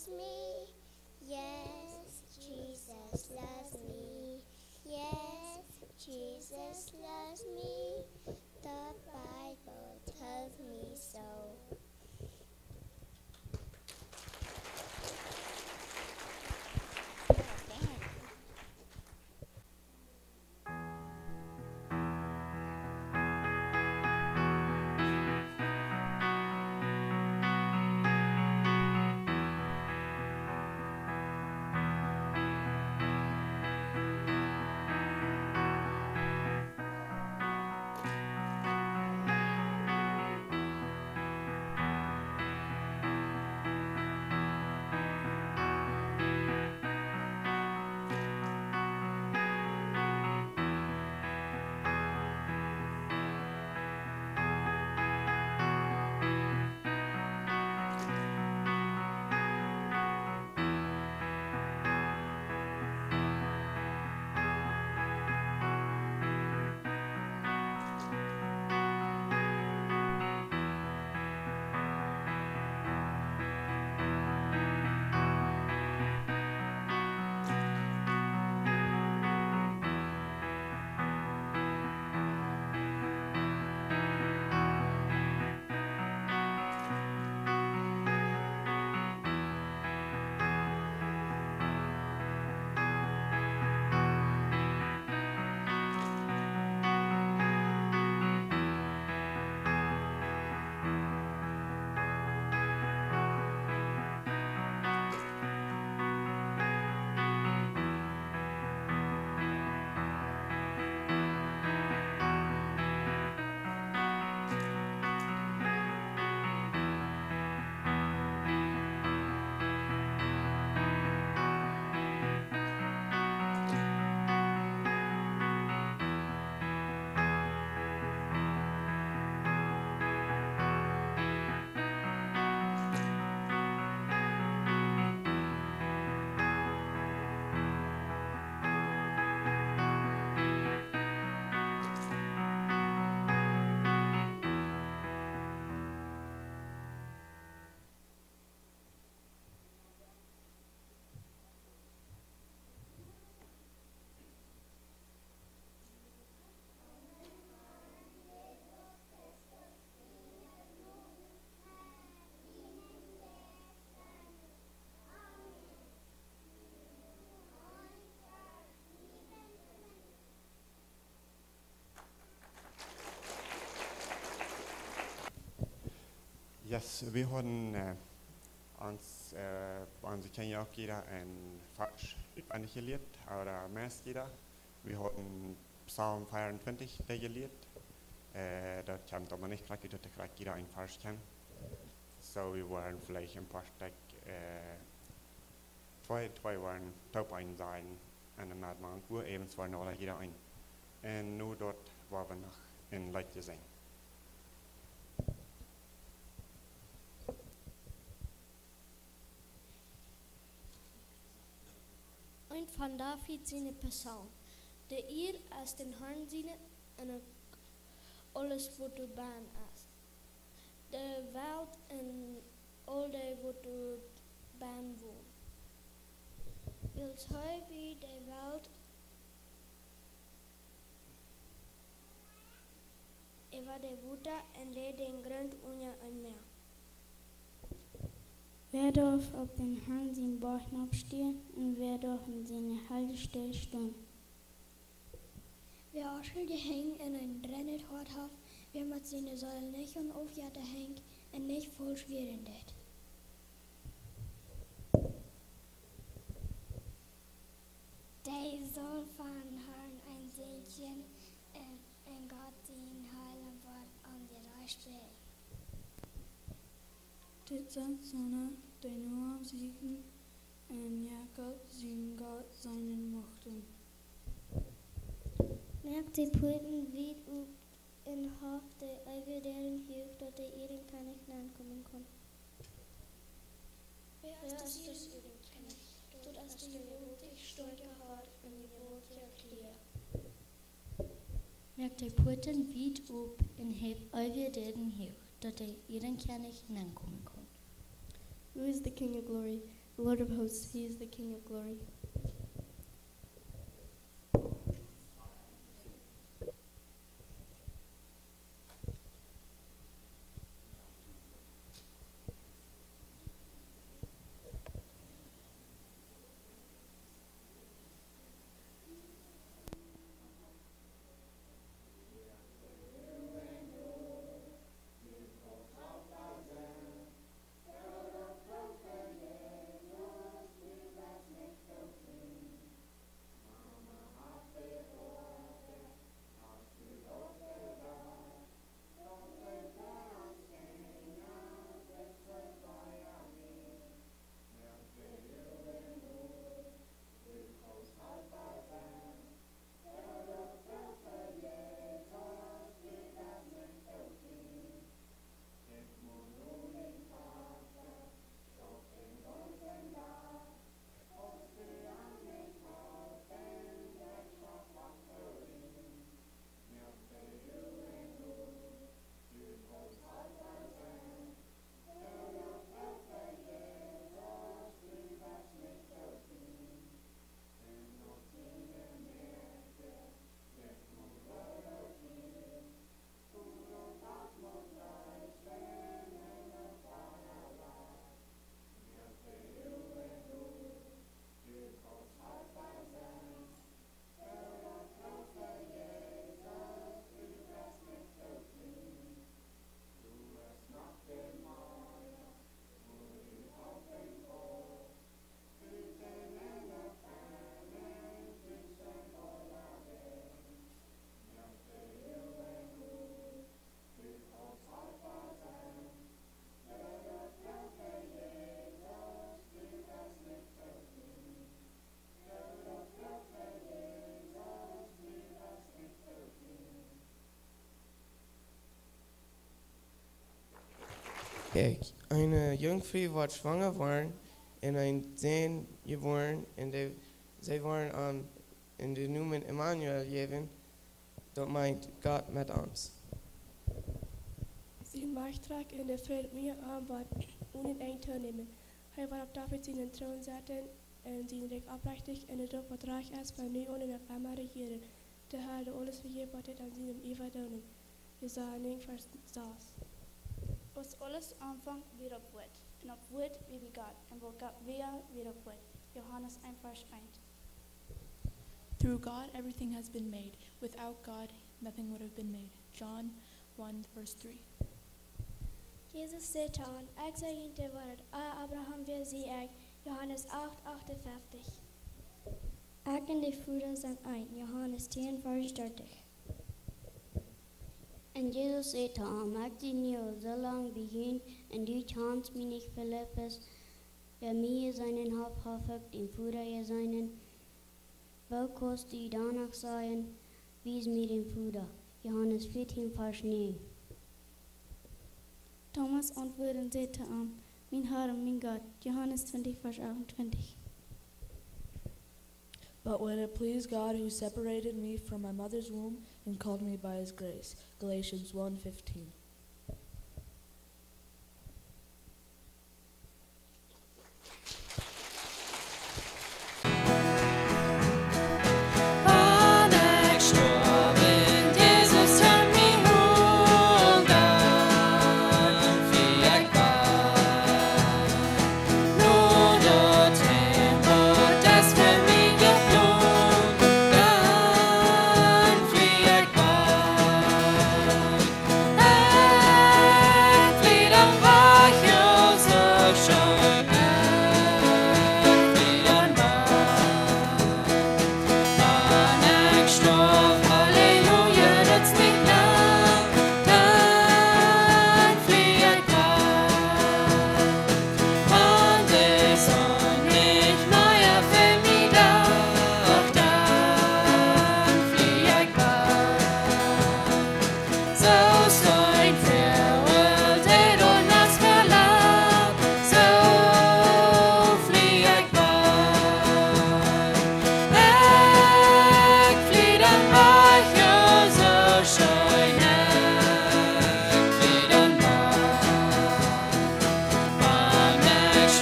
loves me. Yes, Jesus loves me. Yes, Jesus loves me. The Bible tells me so. Yes, vi har onze kenjakira en fars evangeliet, oder mestira. Vi har en psalm 24 degeliet. Dat kan de niet krijgen dat de krijgen een fars kan. So we waren vielleicht een paar stek twee waren top een zijn en een naad man. We evens waren alle jeder een. En nu dort waar we nog in Leidje zijn. Een van David zijn psalm. De eer als den Herrn zijn en alles wat er baan is. De wereld en al die wat er baan woont. Wils hij wie de wereld over de water en leed den grond onder een meer. Wer darf auf den Herrn sein Borchen abstehen und wer darf in seine Haltestelle stehen? Wer Ausschilde hängt in ein Drennet hort hat, wer mit seine Säule nicht und aufjate hängt und nicht voll schweren det. Der soll von Herrn ein Segen in Gott sein heilen Wort an die Rechte. Dit zijn zonen die Noach zieken en Jacob zien Gott seinen mochten. Merkt die Puten wie in Hof der Eiverderen hilft, dass der Ehren kann nicht ankommen kann. Wer ist das Ehren kennt, tut als die Gebot ich stolze hart und die Gebot erklärt. Merkt die Puten wie op in Hof Eiverderen hilft, dass der Ehren kann nicht ankommen kann. Who is the King of glory? Lord of hosts, he is the King of glory. Eine Jungfrau war schwanger geworden und ein Sohn geboren und sie waren in den Namen Emmanuel gegeben. Das meint Gott mit uns. Zijn machtstrak en de vrede meer aanbod ohne eng te nemen. Hij waarop David zijn troon zetten en zijn rijk oprechtig en het op wat reich is van nu on en op immer regeren. De Heer de alles vergeeft wat het aan zijn Eva doen. Jesaja 9 vers 6. Aus alles Anfang wieder op woord. En op woord wie bij God. En wo God weer op woord. Johannes 1 vers 1. Through God, everything has been made. Without God, nothing would have been made. John 1 verse 3. Jesus sagte an, ich sage Ihnen die Wort, Abraham wir sie ich. Johannes 8, 58. Ich und die Brüder sind ein. Johannes 10, Vers 30. En Jesus zei te hem, ik zie nu al zo lang begin en du kannst mich nicht Philippus, wer mir seinen Haupt verfolgt, den Bruder ihr seinen, wo kannst du danach sein, wies mir den Bruder. Johannes 14, Vers 9. Thomas antwoordde en zei te hem, mijn Heer en mijn God. Johannes 20 vers 28. But when it pleased God who separated me from my mother's womb and called me by his grace. Galatians 1:15.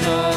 Sure.